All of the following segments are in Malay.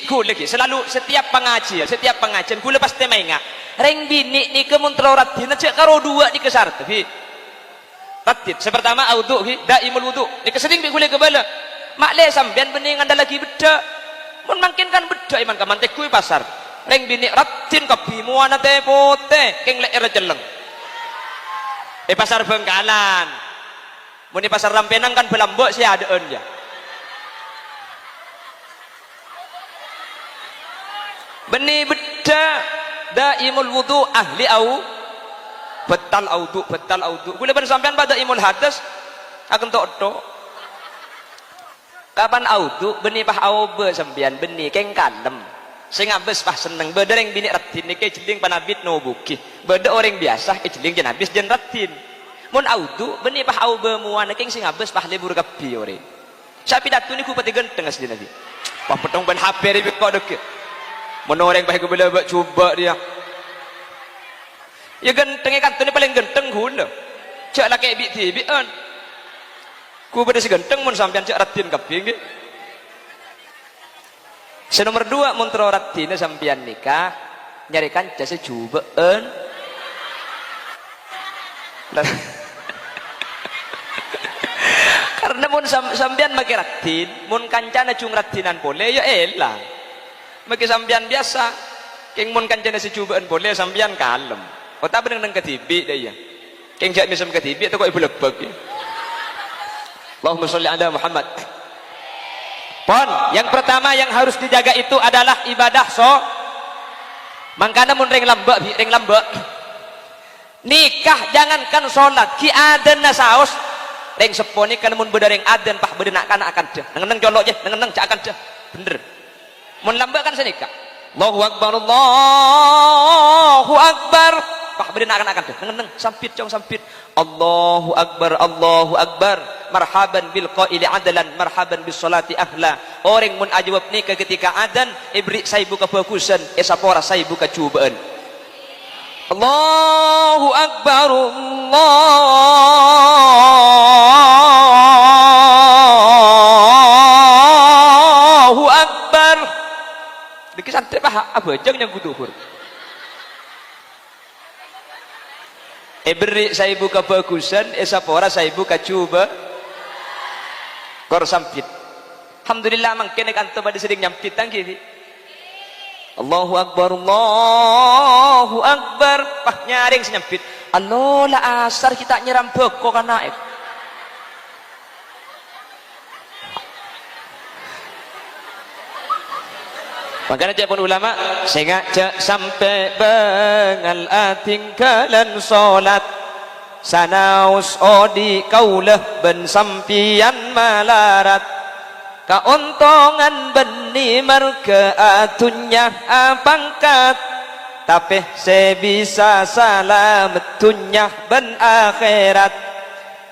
ku lagi selalu setiap pengajian ku lepas temainga reng bini ni kemuntra ratin aja karo dua di kesar tapi ratin sepertama audu ki daimul wudu ni kesering bi kule kebala makle sampean bening anda lagi beda mun makin kan beda iman kamantek ku pasar reng bini ratin kabimu ana te pote keng lek rejeleng pasar Bengkalan mun di pasar Rampenang kan belambok si adeun ya beni beda daimul wudu ahli au betal audu kule ban sampean pada imul hadas akan tok kapan audu beni pah aube sampean beni keng kalem sing abes pah seneng beda reng bini ratin niki jeling panabit no buki beda orang biasa jeling jen habis jen ratin mun audu beni pah aube muana keng sing abes pah libur kapi ore sapi datu niku pati genteng asli nabi pah petong ban HP ri kok dek menoreng baik bila coba dia ya genteng kan tu ni paling genteng hula cak lah kayak bian ku pada si genteng mun sampean cak ratin kaping senomor 2 mun tro ratin sampean nikah nyarikan jasa cubaan karena mun sampean make ratin mun kancana cung ratinan boleh ya elah bagi sampean biasa keng mun kancana si cubaan boleh sampean kalem oh tak beneng ketibi dia keng jak misam ketibi atau kok ibu lebak ya Allahumma sholli ala Muhammad pon yang pertama yang harus dijaga itu adalah ibadah mangkana mun reng lambak nikah jangankan sholat ki adan nasaos reng seponi kan mun beda reng adan pah beda nak akan dah neng colok je neng cak akan dah bener mun lambak kan senikah Allahu Akbar pah beri nak akan neng sampit Allahu Akbar marhaban bil qaili adalan marhaban bis salati ahla orang mun ajawab nikah ketika adan ibri saya buka fokusan esapora saya buka cubaan Allahu Akbar Allahu Akbar dikit santai pah abajang yang kuduhur beri saya buka bagusan esapora saya buka coba kor sampit alhamdulillah mangkene kanto pada sering nyampit tangki Allahu Akbar pah nyaring senyampit Allah la asar kita nyeram beko kana makanya cak pun ulama sengaja sampai bengal tinggalan solat sanaus odi kaulah ben sampian malarat kauntongan beni marga atunya pangkat tapi sebisa salamet dunya ben akhirat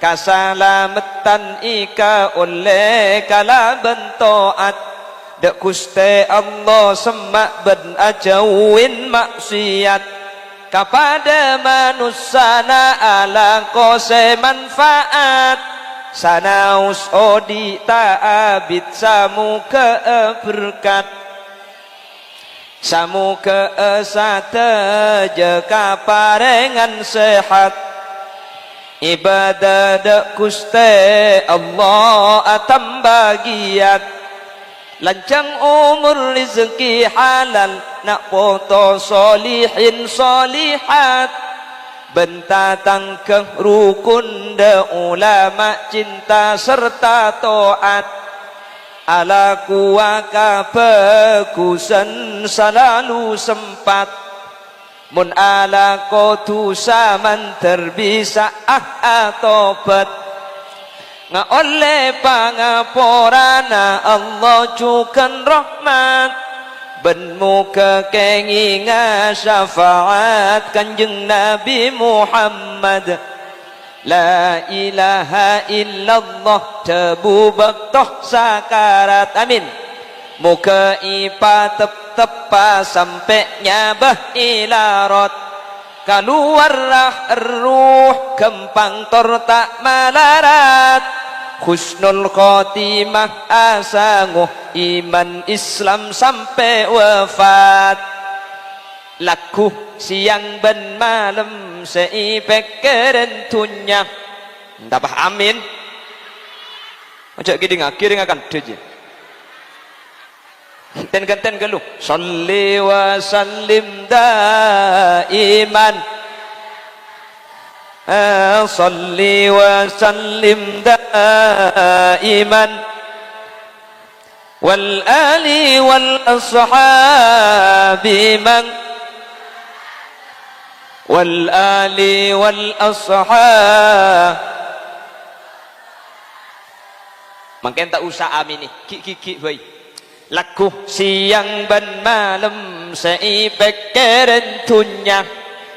kasalamatan ika oleh kala bentoat dak kuste Allah semak ben ajawin maksiat kepada manusana ala kose manfaat sanaus odi ta'abid samu ke berkat samu ke sate jeka parengan sehat ibadah dak kuste Allah atam bagiat lancang umur rezeki halal nak foto solihin solihat bentatang ke rukun de ulama cinta serta toat ala kuaka bagusan selalu sempat mun ala kotu saman terbisa atobat nga oleh pangaporana Allah cukan rahmat ben muka kenginga syafaat kanjeng Nabi Muhammad la ilaha illallah tebubak toh sakarat amin muka ipa tepa sampai nyabah ilarat keluarlah ruh kempang tor tak malarat husnul khotimah asanguh iman Islam sampai wafat. Laku siang ben malam seipek kerentunya. Entah amin. Macam gini akan dia. Ten galuh. Salli wa sallim daiman. Salli wa sallim daiman. Wal ali wal ashabi man. Wal ali wal ashab. Mungkin tak usah amin ni. Ki baik. Laku siang ben malam seipek kerentunya.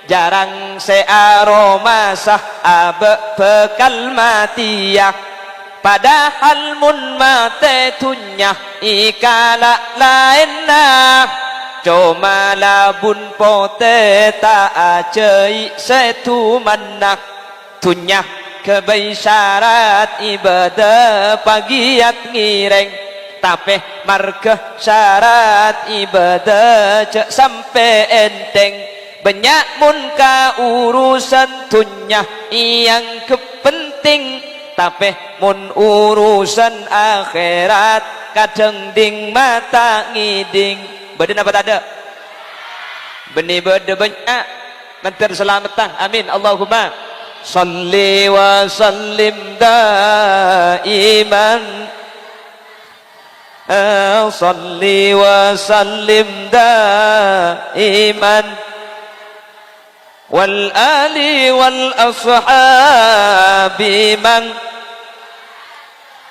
Jarang searoma sahabat bekal matiya. Padahal mun mate tunya ikala lainna. Cuma labun pote tak acai setu manak tunya kebai syarat ibadah pagiat ngireng tapi markah syarat ibadah cek sampai enteng banyak mun ka urusan tunya yang kepenting tapi mun urusan akhirat kadang ding mata ngiding. Badan apa tak ada? Benih beda banyak. Nanti selamatan. Amin. Allahumma salli wa sallim daiman. Salli wa sallim daiman. Wal ali wal ashabi man.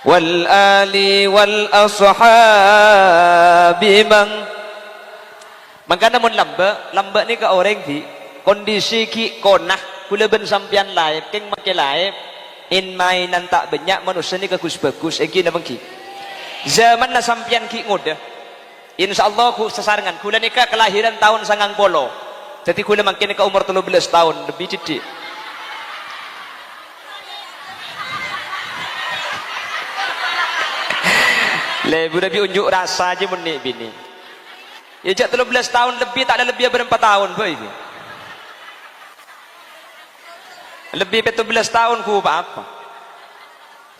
Wal ali wal ashabi man. Maka namun lamba ni ke orang di kondisi ki konah kula ben sampian laib keng make laib in mainan tak banyak manusia ni ke bagus iki na bangki zaman na sampian ki ngoda insyaallah ku sesarengan kula nikah kelahiran tahun 90 jadi kula makin ke umur 13 tahun lebih cidik le budak unjuk rasa aja mun ni bini. Ya jak 13 tahun lebih tak ada lebih berapa tahun boy. Lebih 17 tahun ku apa?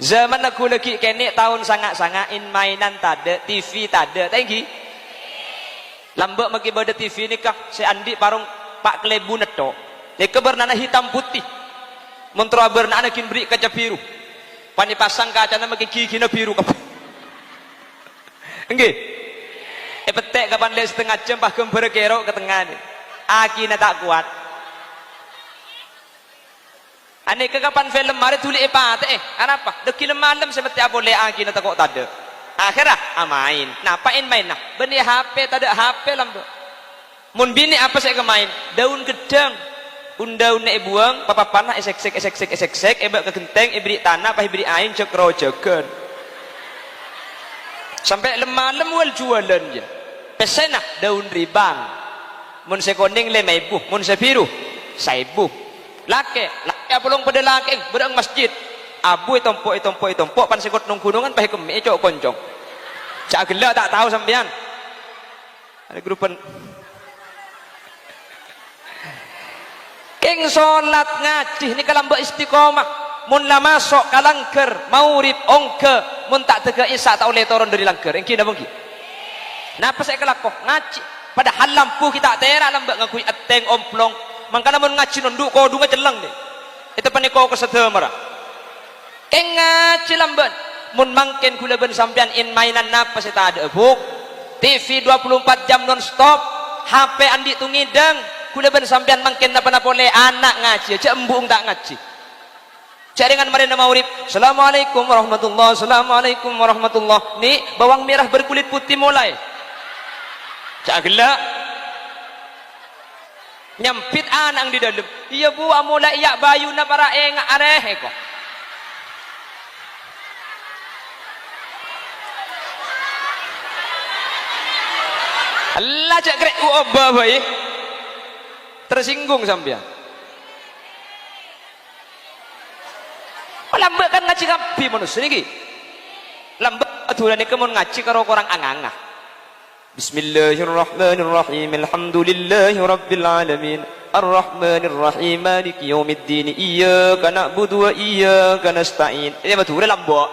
Zaman aku lagi kene tahun sangat-sangat in mainan tak ada, TV tak ada. Tenggi. Lambak maki bada TV ni kah si Andi parung Pak Klebu neto. Deka bernana hitam putih. Montro bernana kin beri kaca biru. Pani pasang kaca na maki gigi na biru kap. Enggih. Petek kapan le setengah jam pas gember kerok ke tengah ni. Aki na tak kuat. Ane ke kapan film mari tulis apa apa? Deki malam seperti apa le aki na takok tade. Akhirah main. Napain main nah? Beni HP tade HP lambe. Mun bini apa saya kemain? Daun gedang. Daun nek buang papa panah esek ebak ke genteng ibri tanah apa ibri ain cek rojogen. Sampai malam wal jualan je. Pesena daun ribang. Mun sekoning le maibu, mun sebiru saibu. Lake apolong pada lake berang masjid. Abu itompok pan sekot nung gunungan pahe kemi cok koncong. Cak gelak tak tahu sampean. Ada grupan. Keng salat ngaji ni kalambak istiqomah. Mun la masuk kalangker maurib ongke mun tak tega isa tak oleh turun dari langker. Engki napa engki? Napa saya kelakok ngaji padahal lampu kita terak lambak ngakui ateng omplong mangkana mun ngaji nunduk ko dunga celang ni itu paniko kesedemara keng ngaji lamban mun mangken kula ben sampean in mainan napa saya tak ada buk TV 24 jam non stop HP andi tu ngidang kula ben sampean mangken napa-napa oleh anak ngaji aja embung tak ngaji jaringan marina maurib assalamualaikum warahmatullahi assalamualaikum warahmatullahi ni bawang merah berkulit putih mulai cak gelak nyampit anang di dalam iya bu amula iya bayu na para enga areh kok Allah cak krek obah boy tersinggung sampean wala lambat kan ngaji kapi manusia niki. Lambat aturan niki mun ngaji karo orang angangah. Bismillahirrahmanirrahim. Alhamdulillahi rabbil alamin. Ar-Rahmanir Rahim. Maliki yaumiddin. Iyyaka na'budu wa iyyaka nasta'in. Ini betul lambat.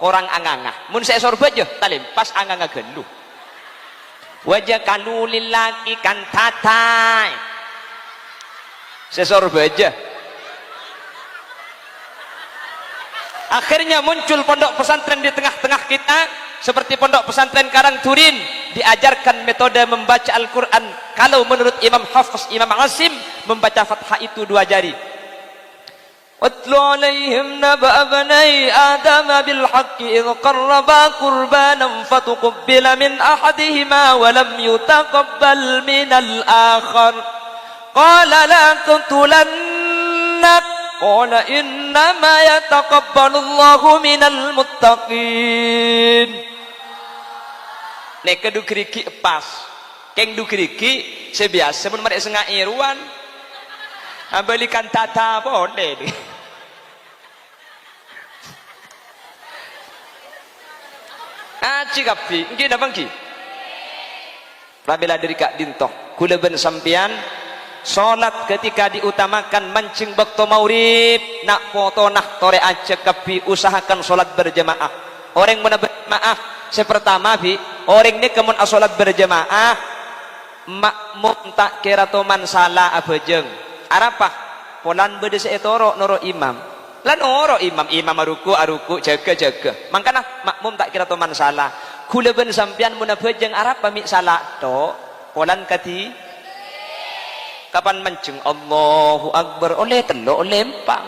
Orang angangah. Mun saya sorbat je talim pas angangah gelu. Wajah kalu lillaki kan tatai. Saya sorbat je. Akhirnya muncul pondok pesantren di tengah-tengah kita seperti pondok pesantren Karang Turin, diajarkan metode membaca Al-Quran. Kalau menurut Imam Hafiz, Imam Asim, membaca Fathah itu 2 jari. Watlu alaihim naba bani Adam bil haqqi idh qarraba qurbanan fatuqabbala min ahadihima wa lam yutaqabbal min al-akhar. Qala la qatulannak. Qala innama yataqabbalullahu minal muttaqin. Nek kedu kriki pas. Keng du kriki sebiasa mun mereka sengah irwan. Balikan tata boleh. Aci kapi, nggih napa nggih? Rabila dari Kak Dintoh, kula ben sampean salat ketika diutamakan mancing waktu maurib nak foto nak tore aja kapi usahakan salat berjamaah. Orang mana berjamaah sepertama bi orang ini kemun salat berjamaah makmum tak kira toman salah abajeng arapah polan bede seetoro noro imam lan noro imam aruku jaga mangkana makmum tak kira toman salah kula ben sampean mun abajeng arapa mi salah to polan kati kapan mancing Allahu Akbar oleh telo oleh empang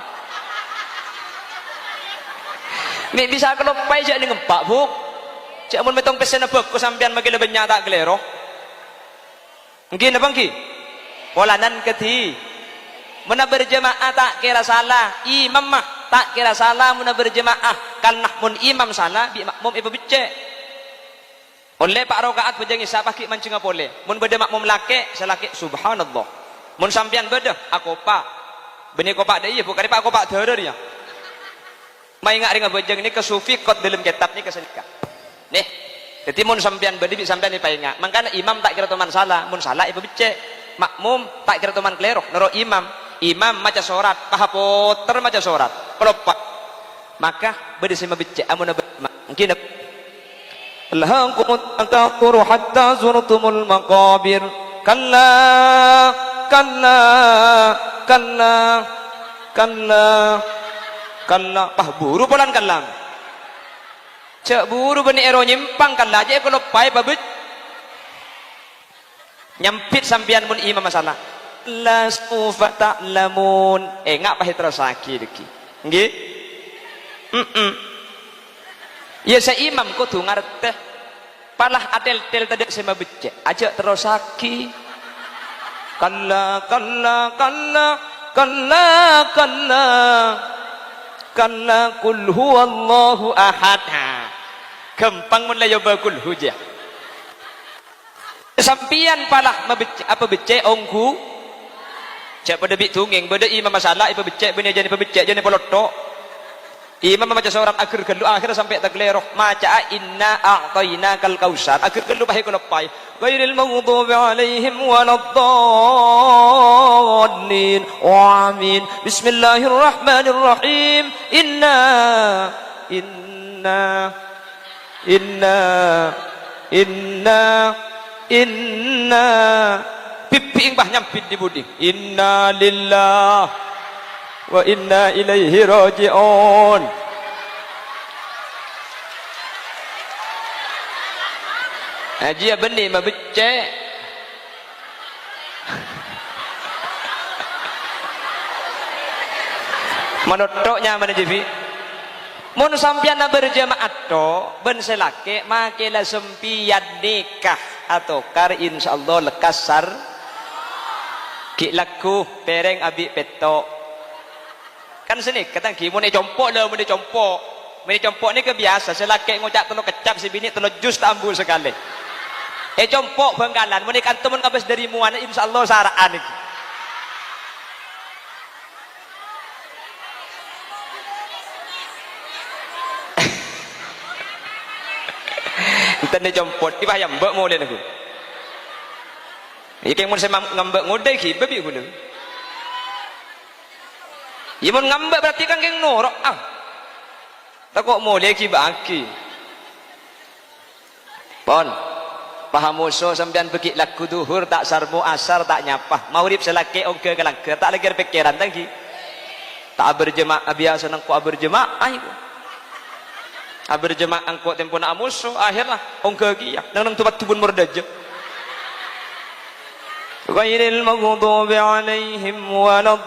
mi bisa kalau pai jak ning empak bu cak mun metong pesen bagus sampean magi lebenya tak glero nggih napa nggih polanan keti mun berjamaah tak kira salah imam mah tak kira salah mun berjamaah kan mun imam salah bi makmum ibu becek oleh pak rakaat bejangi siapa ki mancing apa boleh mun beda makmum lake selake subhanallah mun sampean beda aku pak benih kopak deh iya bukan pak kopak dherer ya mai ngak ring bejeng ini kesufi kot dalam kitab ni kesenika nih jadi mun sampean beda bi sampean ipa ngak mangkana imam tak kira teman salah mun salah ibu becek makmum tak kira teman klerok nero imam maca surat pahapoter maca surat kelopak maka beda sama becek amun mungkin Alhaqum takathur hatta zurtumul maqabir kalla pah buru polan kallam cak buru bani ero nyimpang kalla aja kalau pai babut nyampit sampian mun imam masalah la sufa ta'lamun ngak pahit rasaki deki nggih ya sa imam kudu ngarteh palah atel-tel tadi sama becek aja terosaki kalla kul huwallahu ahad gampang mun layo bakul hujah sampian palah mabecek apa becek ongku cak pada bik tunging beda imam masalah ipa becek bini jani pabecek jani polotok imam membaca surat akhir gelu akhir sampai takleroh maca inna a'tainakal kausar akhir gelu pahe kelepai ghairil maghdubi alaihim waladdallin amin bismillahirrahmanirrahim inna pipi mbah nyampit di budi inna lillah wa inna ilaihi raji'un aja benih mah becek menotoknya mana jibi mun sampian berjamaah to ben selake makelah sempian nikah atau kar insyaallah lekasar ki laku pereng abi petok kan sini kata ki mun compok lah mun compok ni kebiasa selake ngucap telo kecap si bini telo jus tambul sekali compok bengkalan mun kan temen kabeh dari muana insyaallah saraan iki tanda jompot ibah yang mbak mau lihat aku iki mun saya ngambek ngode ki babi guna ya mun ngambek berarti kan geng norok tak kok mau lihat ki baki pon paham musuh sampean bekik laku duhur tak sarmu asar tak nyapah maurib selake ongke kelangker tak lagi pikiran lagi tak berjemaah biasa nang ku berjemaah iku berjemaah angko tempo nak musuh akhirlah ongke ki ya nang tempat tubun merdaja ghairil maghdubi alaihim waladdallin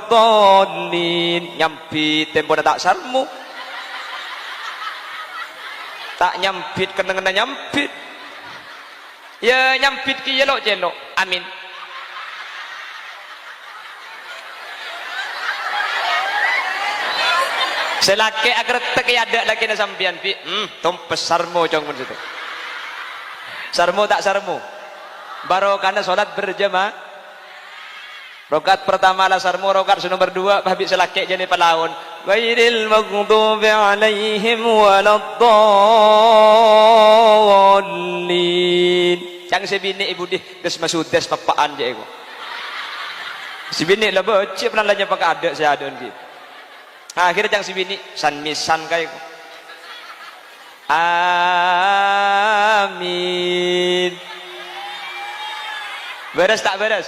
nyampit tempo tak sarmu tak nyampit kena nyampit ya nyampit ki jelok amin selake agar tak ada lagi na sampian pi tompes sarmo cong mun situ sarmo tak sarmo baru karena sholat berjamaah rokat pertama lah sarmo rokat nomor 2 habis selake jadi pelawan ghairil maghdubi alaihim waladdallin cang si bini ibu di geus masudes papaan je iku si bini lah becik pernah lanya pakai ada saya ada gitu akhirnya cang si bini san misan kayak iku amin beres tak beres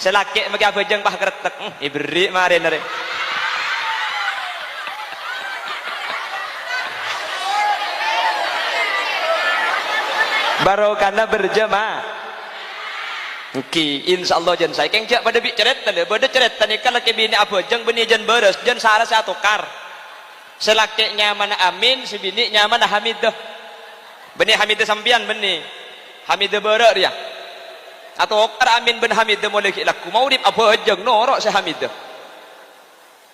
selake magi abejeng pah kretek ibri mari nare baru karena berjemaah ki insyaallah jan saya keng jak pada bi cerita le pada cerita ni kalau ke bini abejeng bini jan beres jan sara saya tukar selake nyaman amin si bini nyaman hamidah bini hamidah sampian bini hamidah berer ya atau okar amin bin hamidah mulai laku maurib abejeng norok si hamidah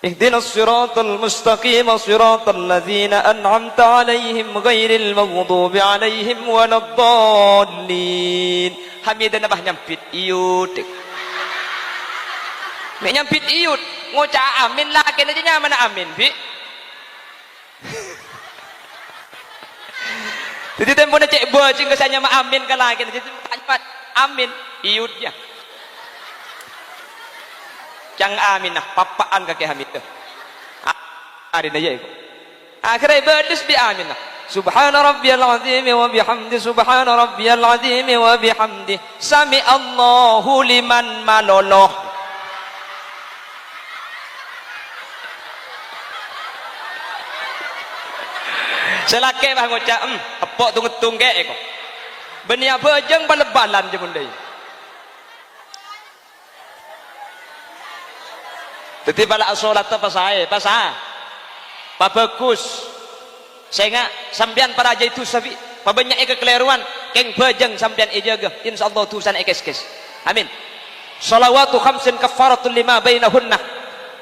ihdinas siratal mustaqim siratal ladzina an'amta 'alaihim ghairil maghdubi 'alaihim waladdallin hamidah nabah nyampit iut nek nyampit iut ngoca amin lah kena je nyaman amin bi jadi tempo na cek bocing kesanya ma amin ka lagi jadi amin iutnya cang amin nah papaan kaki hamid hari naya itu akhirnya berdus bi amin nah subhana rabbiyal azim wa bihamdi subhana rabbiyal azim wa bihamdi sami Allahu liman maloloh selake bah ngocak apok tungetung ke eko beni abejeng balebalan je bundai tetapi bala solat apa saya pasah pa bagus sehingga sampean para aja itu sabi pa banyak kekeliruan keng bejeng sampean ejaga insyaallah tusan ekes-kes amin shalawatu khamsin kafaratul lima bainahunna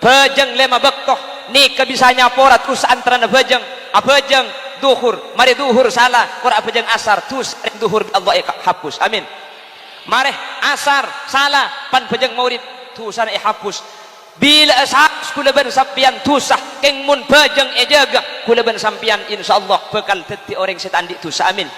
bejeng 5 bektoh ni bisa nyaporat kus antara bejeng abejeng duhur mari duhur salah qura bejeng asar tus duhur Allah hapus amin mari asar salah pan bejeng maurib tusan hapus bila ashab kula ban sampian tusah keng mun bajeng ejaga kula ban sampian insyaallah bakal dadi orang setan di tusah amin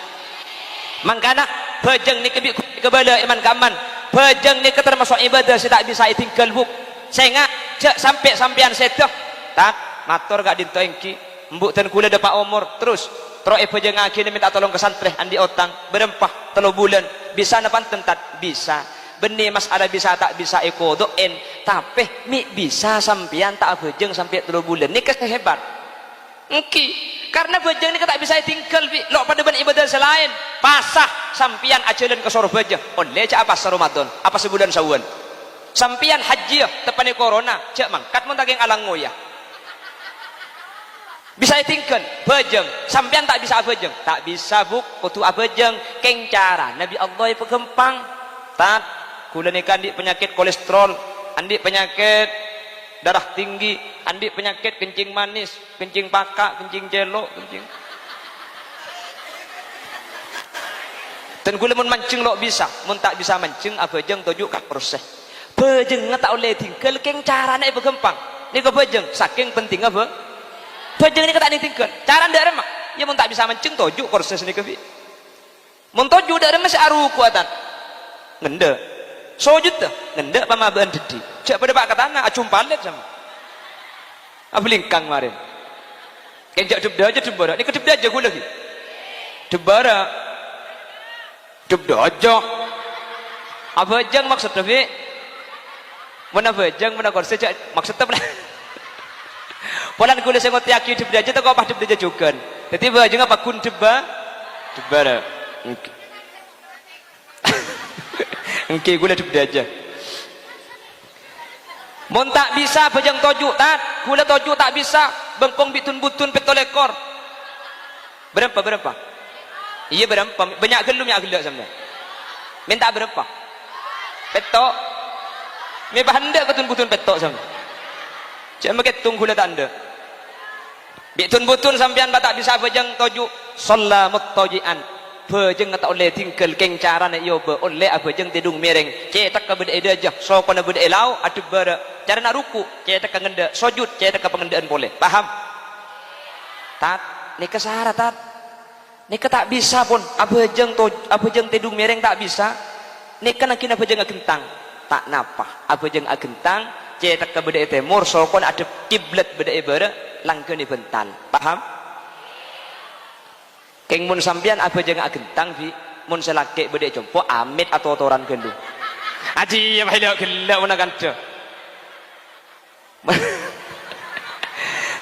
mangkana bajeng ni kebala iman kaman bajeng ni termasuk ibadah saya tak bisa tinggal buk sehingga sampai sampian sedah tak matur gak dintoengki mbuk dan kula dapat umur terus troe bajeng akhirnya minta tolong ke santri andi otang berempah 3 bulan bisa napan tentat bisa benih masalah bisa tak bisa ekodoen tapi mi bisa sampian tak bejeng sampai 3 bulan ni kehebat engki karena bejeng ni tak bisa tinggal bi lo pada ben ibadah selain pasah sampian ajalan ke soro bejeng oleh cak apa Ramadan apa sebulan sawan sampian haji tepani corona cak mangkat mun taging alang ngoya bisa tinggal bejeng sampian tak bisa bejeng tak bisa buk kutu abejeng keng cara Nabi Allah pegempang tak kula nikah andi penyakit kolesterol andi penyakit darah tinggi andi penyakit kencing manis kencing pakak kencing celok kencing dan kula mun mancing lo bisa mun tak bisa mancing abejeng tujuk kat proses bejeng tak oleh tinggal keng carane begempang ni ke bejeng saking penting apa bejeng ni tak tinggal cara ndak remak ya mun tak bisa mancing tujuk proses ni ke mun toju dak masih aru kuatan ngende sujud tuh ngende pamaban dedi cek pada pak katana acum palet sama ablingkang marin kenjak debda aja debara ini kedebda aja gue lagi debara debda aja apa jang maksudnya fi mana bajang mana korse cek maksudnya mana polan gue saya ngerti aki debda aja tak apa debda aja juga jadi bajang apa kun debara Oke, gula debda aja. Mon tak bisa bajang toju tat, gula toju tak bisa, bengkong bitun butun petolekor. Berapa? Iya berapa? Banyak gelum ya gelak sama. Minta berapa? Petok. Me bahanda ketun butun petok sama. Cuma ketung gula tak anda. Bitun butun sampean tak bisa bajang toju, sallamut tojian. Bajeng tak oleh tinggal kengcaran iyo be oleh abajeng tidung mereng cetak ke beda aja so kena beda elau adu bara cara nak ruku cetak ke ngenda sujud cetak ke pengendaan boleh paham tat nika syarat tat nika tak bisa pun abajeng tidung mereng tak bisa nika nakina abajeng agentang tak napa abajeng agentang cetak ke beda timur so kena ada kiblat beda bara langkeun bental paham keng mun sampean apa jangan agentang fi mun selake bedek jompo amit atau toran gendu aji ya bahaya gelak mana kanta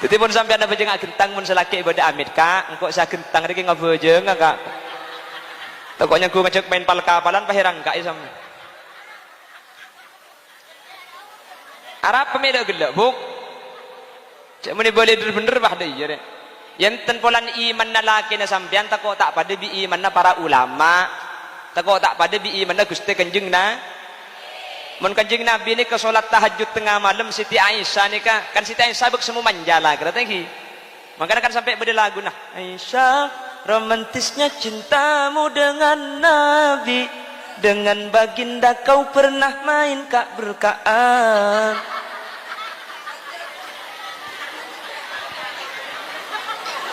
jadi mun sampean apa jangan agentang mun selake bedek amit kak engkau saya agentang lagi ngapa jangan kak pokoknya gue ngajak main pal-kapalan pahirang kak ya sama Arab pemeda gelak buk cak meni boleh bener bah deh ya yang tenpolan iman na laki na sampean tako tak pada bi iman na para ulama tako tak pada bi iman na Gusti Kanjeng na mun Kanjeng Nabi ni ke salat tahajud tengah malam Siti Aisyah ni kan Siti Aisyah bek semua manjala kata ki makanya kan sampai beda lagu nah Aisyah romantisnya cintamu dengan Nabi dengan baginda kau pernah main kak berkaan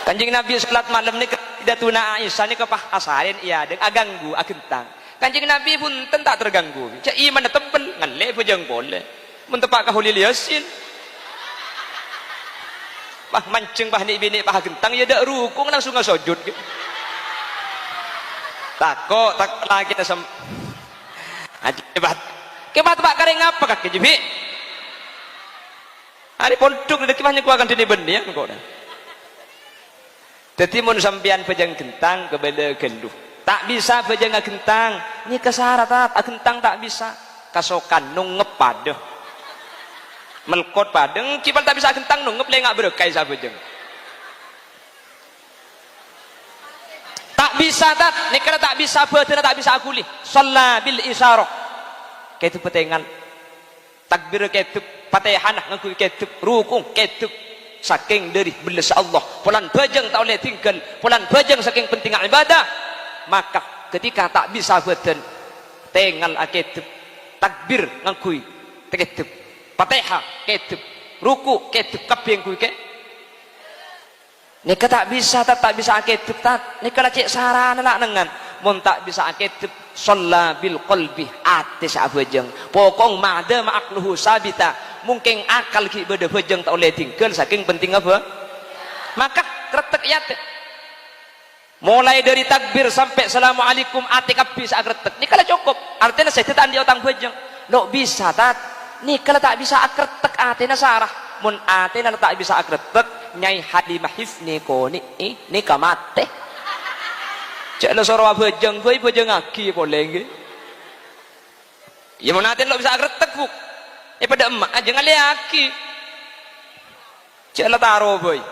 Kanjeng Nabi salat malam ni tidak tuna Aisyah ni kepah asarin iya deng aganggu agentang Kanjeng Nabi pun tak terganggu cak iman tebel ngale bojang boleh mun tepak ka hulil yasin bah mancing bah ni bini bah agentang ya dak rukung langsung ngasujud takok tak lagi ta sam ajibat kebat pak kareng apa kak jibi hari pondok deuk kimahnya ku akan dini benih ya engko dah jadi mun sampean bajang gentang kebeda genduh tak bisa bajang gentang ini kesaratan gentang tak bisa kasokan nung ngepadeh melkot padeng cipal tak bisa gentang nung ngeplay ngak berkai sa bajang tak bisa tat ini kena tak bisa betena tak bisa akuli shalla bil isyarah ketu petengan takbir ketu Fatihah ngaku ketu rukung ketu saking dari belas Allah pulan bajang tak boleh tinggal pulan bajang saking penting ibadah maka ketika tak bisa beten tengal aketep takbir ngangkui ketep Fatihah ketep ruku ketep kabeh ngangkui ke nika tak bisa tak bisa aketep tak nika cek sarana nak nengan mun tak bisa aketep shalla bil qalbi ate sa bajang pokong ma'da ma'akluhu sabita mungkin akal ki beda bajang tak boleh tinggal saking penting apa maka kretek ya mulai dari takbir sampai assalamualaikum ati kabeh sak kretek ni kala cukup artinya saya tetan di otang bajang lo bisa tat ni kala tak bisa akretek atena sarah mun atena tak bisa akretek nyai Halimah Hifni ko ni kamate cek lo soro bajang boy bajang aki boleh nggih ya mun atena lo bisa akretek buk pada emak aja ngaliaki cek taro boy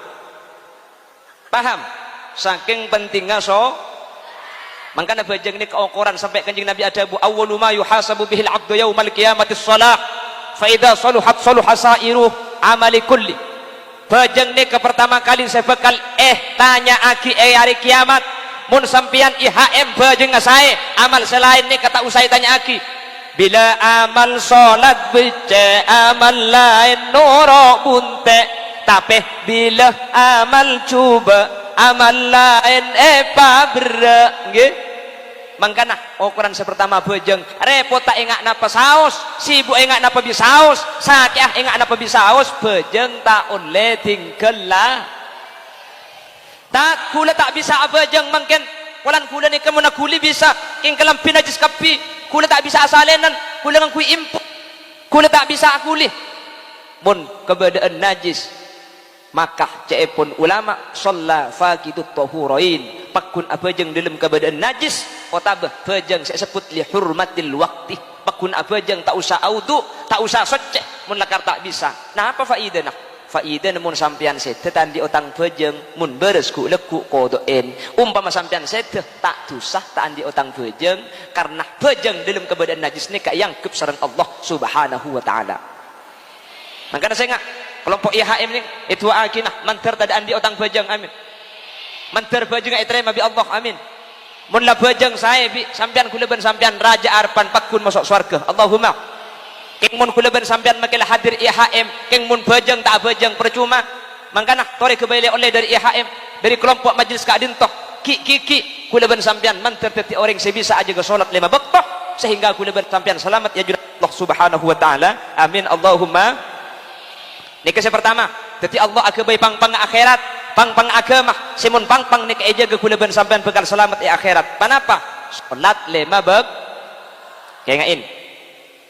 paham saking pentingnya so makanya bajang ini keukuran sampai Kanjeng Nabi ada bu awwalu ma yuhasabu bihil abdu yaumal qiyamati shalah fa idza saluhat saluha sairu amali kulli bajang ini ke pertama kali saya bakal tanya aki hari kiamat mun sampian IHM bajang ngasae amal selain ini kata usai tanya aki bila amal sholat bece amal lain nuro bunte tapi bila amal coba amal lain pabra nggih Mangkana ukuran sepertama bejeng repot tak ingat napa saus, sibuk ingat napa bisaus, sakit ingat napa bisaus, bejeng tak oleh tinggal lah. Tak kula tak bisa bejeng mangken kulan kula ni kamu nak kuli bisa king kelampi najis kapi kula tak bisa asalenan kula ngang kui imput kula tak bisa kuli mun keberadaan najis maka cepon ulama shalla faqidut tahurain pakun abajeng dalam keberadaan najis otabah bajeng saya sebut li hurmatil waqti pakun abajeng tak usah audu tak usah soceh mun lakar tak bisa nah apa faidahna faida mun sampean sete tandi otang bejeng mun beres ku leku kodoen umpama sampean sete tak dusah tak andi otang bejeng karena bejeng dalam keberadaan najis ni yang kep sareng Allah subhanahu wa ta'ala. Makanya saya ingat kelompok IHM ni itu akinah mantar tak andi otang bejeng amin mantar bejeng terima bi Allah amin mun la bejeng saya bi sampean kula ben sampean raja arpan pakun masuk surga Allahumma keng mun kula ben sampean makilah hadir IHM keng mun bejeng tak bejeng percuma mangkana tore kebalik oleh dari IHM dari kelompok majelis keadin toh ki kula ben sampean mantar teti orang sebisa aja ke salat 5 waktu sehingga kula ben sampean selamat ya Allah subhanahu wa ta'ala amin Allahumma. Nika yang pertama teti Allah akabai pang akhirat pang agama simun pang nika eja ke kula ben sampean bekal selamat di akhirat kenapa salat 5 bab kayak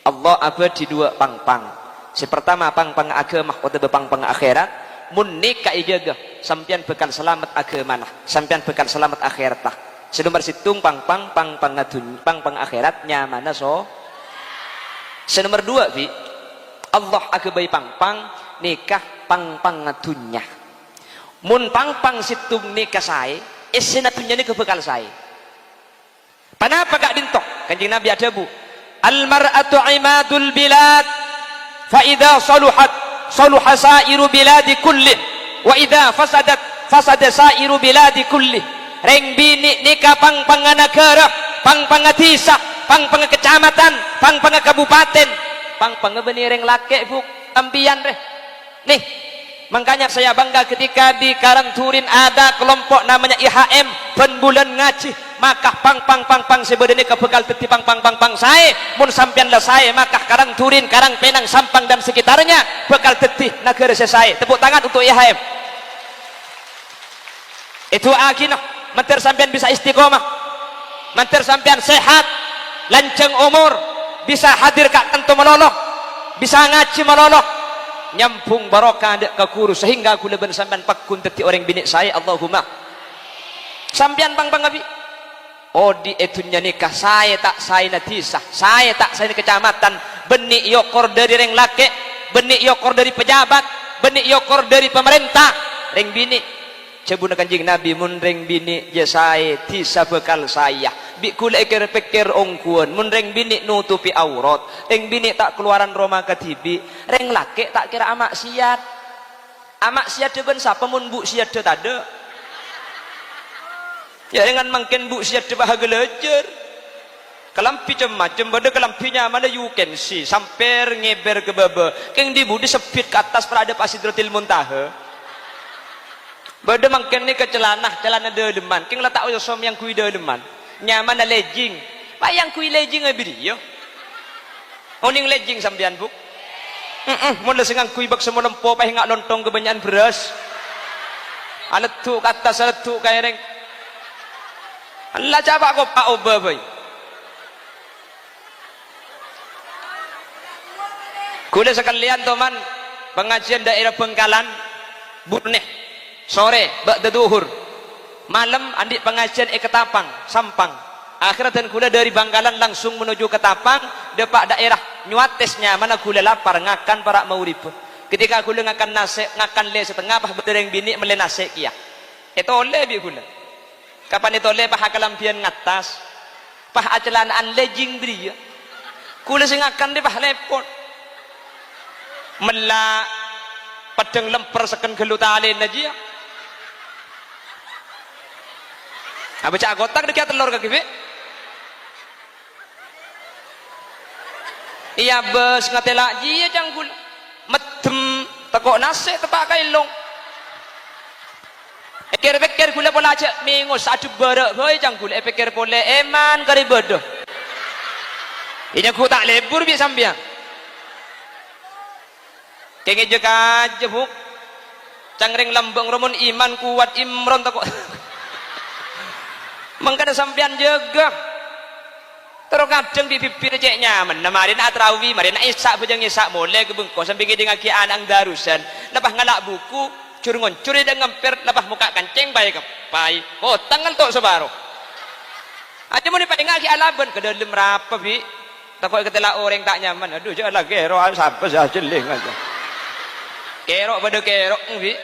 Allah ada di dua pang si pertama pang agama atau pang akhirat mun nikah ijaga sampean bekal selamat agama nah sampean bekal selamat akhirat lah si nomor situng pang akhirat nyamana so si nomor 2 vi Allah akabai pang nikah pang dunya mun pang situng nikah saya esena dunya ni kebekal saya kenapa gak dintok kanjeng Nabi ada bu al-mar'atu imadul bilad fa idza saluha sa'iru biladi kulli wa idza fasadat fasada sa'iru biladi kulli reng bini nikah pang negara pang desa pang kecamatan pang kabupaten pang beni reng lake bu tampian reh nih makanya saya bangga ketika di Karangturin ada kelompok namanya IHM bulan ngaji maka pang sebenarnya kebekal teti pang saya mun sampean lah saya maka Karangturin Karangpenang Sampang dan sekitarnya bekal teti negara saya tepuk tangan untuk IHM itu akinah mantar sampean bisa istiqomah mantar sampean sehat lanceng umur bisa hadir kak tentu meloloh bisa ngaji meloloh nyampung barokah dek kekuru sehingga aku leben sampean pakun teti orang bini saya Allahumma sampean pang abi oh di etunya nikah saya tak saya natisah saya tak saya kecamatan benik yokor dari reng lake benik yokor dari pejabat benik yokor dari pemerintah reng bini cebuna kanjing Nabi mun reng bini je saya tisa bekal saya bi kula pikir ongkuan mun reng bini nutupi aurat reng bini tak keluaran Roma katibi reng lake tak kira amak siat ben sapa mun bu siat de tade ya dengan mangken bu siat de bahagia lejer kelampi macam bade kelampinya mana you can see samper ngeber ke baba keng di budi sepit ke atas perada Sidratil Muntaha bade mangken ni ke celana deleman keng letak som yang kui deleman nyaman legging pak yang kui legging abiri yo oning legging sambian bu mun lesengang kui bak semua lempo pa hinga lontong kebanyakan beras aletu ke atas aletu kaya reng Allah coba ko pak obaboy kula sekalian teman pengajian daerah Bengkalan Burneh sore ba'da duhur malam andik pengajian Ketapang Sampang akhirnya dan kula dari Bangkalan langsung menuju Ketapang depak daerah nyuatesnya mana kula lapar ngakan para maurib ketika kula ngakan nasi ngakan le setengah pah bereng bini mele nasi kia itu oleh bi kula kapan itu oleh pah kalampian ngatas pah acelanaan legging beri kula sing ngakan de pah lepot mela padang lemper seken gelutalen aja apa cak gotak dekat telur kaki be iya bes ngatela ji ya janggul medem tekok nasi tepak kailong ekir pikir gula pola aja minggu satu berak boy jang gula pikir pola eman kari bodoh. Ini aku tak lebur bi sambian. Kengen jaga aja bu. Cangring lambang romun iman kuat imron tak kok. Mangkana sambian jaga. Terus kadang di bibir cek nyaman. Nah marin atrawi, marin isak bujang isak mulai ke bengkok sampai kita ngaki anak darusan. Lepas ngalak buku, curungon curi dan ngemper, lepas muka kancing baik kepai. Oh tanggal tok sebaro. Aja mau dipakai ngaki alaban ke dalam berapa bi? Takut ketela orang tak nyaman. Aduh jangan lagi kero sampai saya jeling aja. Kero pada kero bi.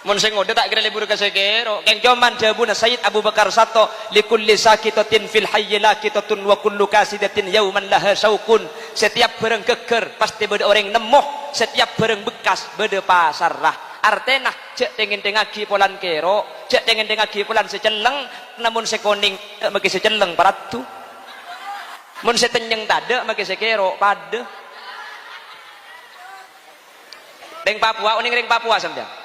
Mun sing ngode tak kira libur ke sekero. Keng joman jabuna Sayyid Abu Bakar Sato likulli sakitatin fil hayyi lakitatun wa kullu kasidatin yauman laha saukun. Setiap barang geger pasti beda orang nemoh, setiap barang bekas beda pasarlah. Artena cek tengen tengagi polan kero, cek tengen tengagi polan seceleng, namun sekoning maki seceleng paratu. Mun setenyeng tade maki sekero pada. Ring Papua uning ring Papua sampeyan.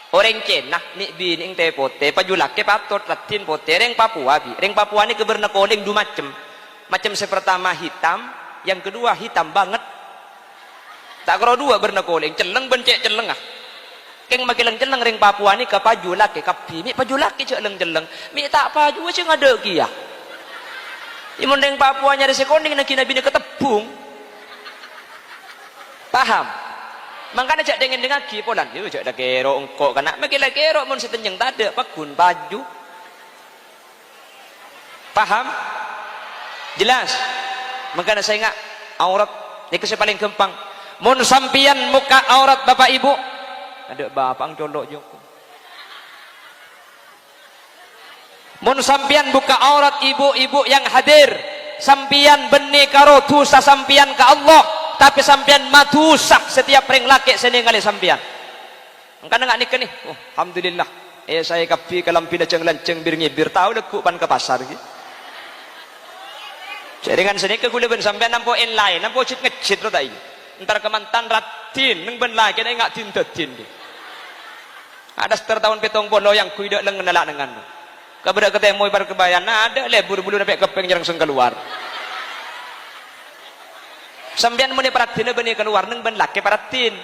Orang Cina ni bini ing teh pote pajulak ke patot latin pote reng Papua bi reng Papua ni keberna koling dua macam sepertama hitam yang kedua hitam banget tak kero dua berna koling celeng bencek celeng ah keng makilang celeng reng Papua ni ke pajulak ke kapi mi pajulak ke celeng celeng mi tak paju sih ngade kia imun reng Papua nyari sekoning nak kina bini ketepung paham. Makanya cak dengan gipolan, yo cak dah kero engkau kena, makilah kero mun setenjeng tade pakun baju, paham? Jelas? Makanya saya ingat aurat, ini saya paling gampang. Mun sampian muka aurat bapak ibu, ada bapak ang colok joko. Mun sampian buka aurat ibu-ibu yang hadir, sampian benih karo dosa sampian ke Allah. Tapi sampian matusak setiap ring laki senengali sampian. Engkau nak nikah nih, oh, alhamdulillah. Saya kapi kalampi daceng lanceng birngi bir tahu dekuk pan ke pasar gitu. Jaringan seni ke gula ben sampian nampo en lain, nampo cit ngecit rota ini. Entar kemantan ratin, neng ben lagi nih ngak tin tetin di. Ada seter tahun petong polo yang kuidak leng ngelak dengan lu. Kebedak ketemu ibar kebayan, ada lebur bulu sampai kepeng jarang seng keluar. Sambian muni paratin benih keluar neng ben laki paratin.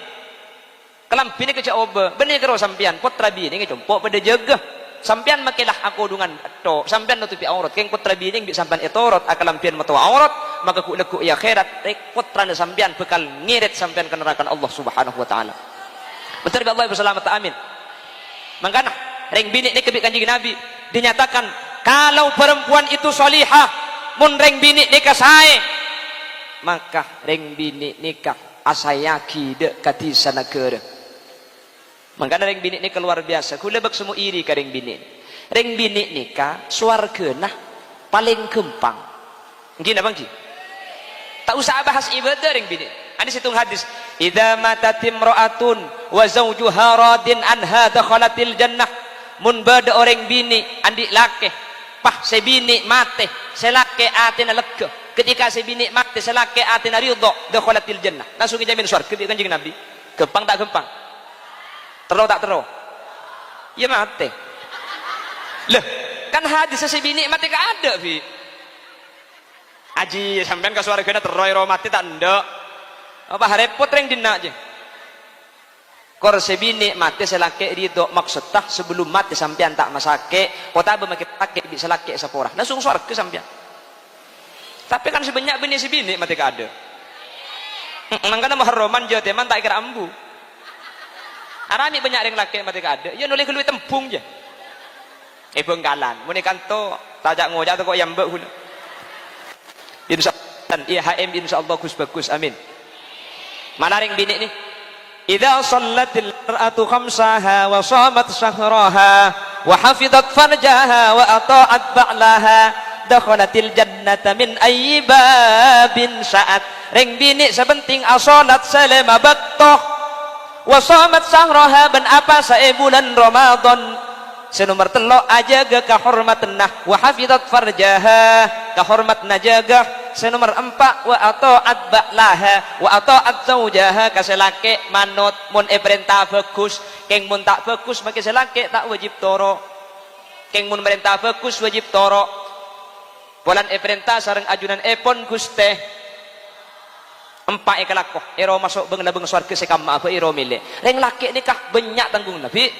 Kelampi ni kecak oba benih kero sampian putra bini ni jompo pada jaga. Sampian makilah aku dengan to sampian nutupi aurat keng putra bini bi sampian etorot akalampian matu aurat maka ku leku ya akhirat rek putra ni sampian bekal ngirit sampian ke neraka Allah Subhanahu wa taala. Betul bi Allah berselamat amin. Mangkana ring bini ni kebi kanjeng Nabi dinyatakan kalau perempuan itu solihah mun ring bini nikah sae maka ring bini nikah asayaki dek katisa negara. Maka ring bini nikah luar biasa. Kula bak semua iri ke ring bini. Ring bini nikah suarga nah paling gampang. Gini bang Ji. Tak usah bahas ibadah ring bini. Ada situng hadis. Idza matatim ra'atun wa zawjuha radin anha dakhalatil jannah. Mun bada orang bini andik laki pah sebini mate selake atina lega. Ketika si bini mati selake atina ridho dakhalatil jannah langsung dijamin surga bi kanjeng Nabi. Gampang tak gampang? Tero tak tero? Ya mati. Loh, kan hadis si bini mati ka ada bi. Aji sampean ka surgana tero mati tak ndak. Apa repot ring dina aja. Kor si bini mati selake ridho maksud tah sebelum mati sampean tak masake, kota be make pakai bi selake sapora. Langsung surga sampean. Tapi kan sebanyak bini si bini mati ada. Mangkana muharraman je teman tak kira ambu. Arami banyak ring laki mati ada. Ya nolih keluar tempung je. Bengkalan. Muni kanto tajak ngojak tu kok yang mbak hula. Insyaallah IHM insyaallah bagus amin. Mana ring bini ni? Idza shallatil mar'atu khamsaha wa shamat shahraha wa hafizat farjaha wa ata'at ba'laha dakhalatil jannata min ayyi babin sa'at. Ring bini sepenting asolat selama baktoh wa shamat shahraha ben apa sae bulan Ramadan senomor telo aja ke kahormatna wa hafizat farjaha kahormatna jaga senomor 4 wa ata'at ba'laha wa ata'at zaujaha kaselake manut mun perintah bagus keng mun tak bagus maka selake tak wajib toro keng mun perintah bagus wajib toro polan perintah sareng ajunan pon guste empat ekalakoh ero masuk beng labeng swarga sekama apa ero milih reng laki nikah banyak tanggung nabi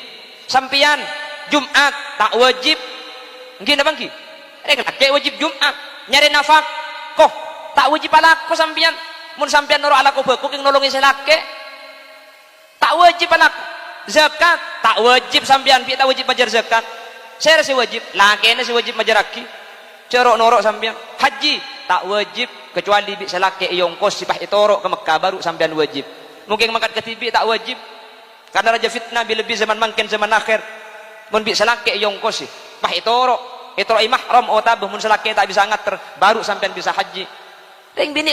sampian Jumat tak wajib nggih napa nggih reng laki wajib Jumat nyari nafak kok tak wajib alako sampian mun sampian noro alako beku yang nolongi selake tak wajib alako zakat tak wajib sampian pi tak wajib majar zakat saya si wajib laki ini si wajib majar laki cerok norok sampian haji tak wajib kecuali bi selake yongkos sipah itorok ke Mekah baru sampian wajib mungkin mangkat ke TV tak wajib karena raja fitnah lebih zaman mangkin zaman akhir mun bi selake yongkos sih pah itorok itu ihram oh tabuh mun selake tak bisa ngater baru sampean bisa haji ring bini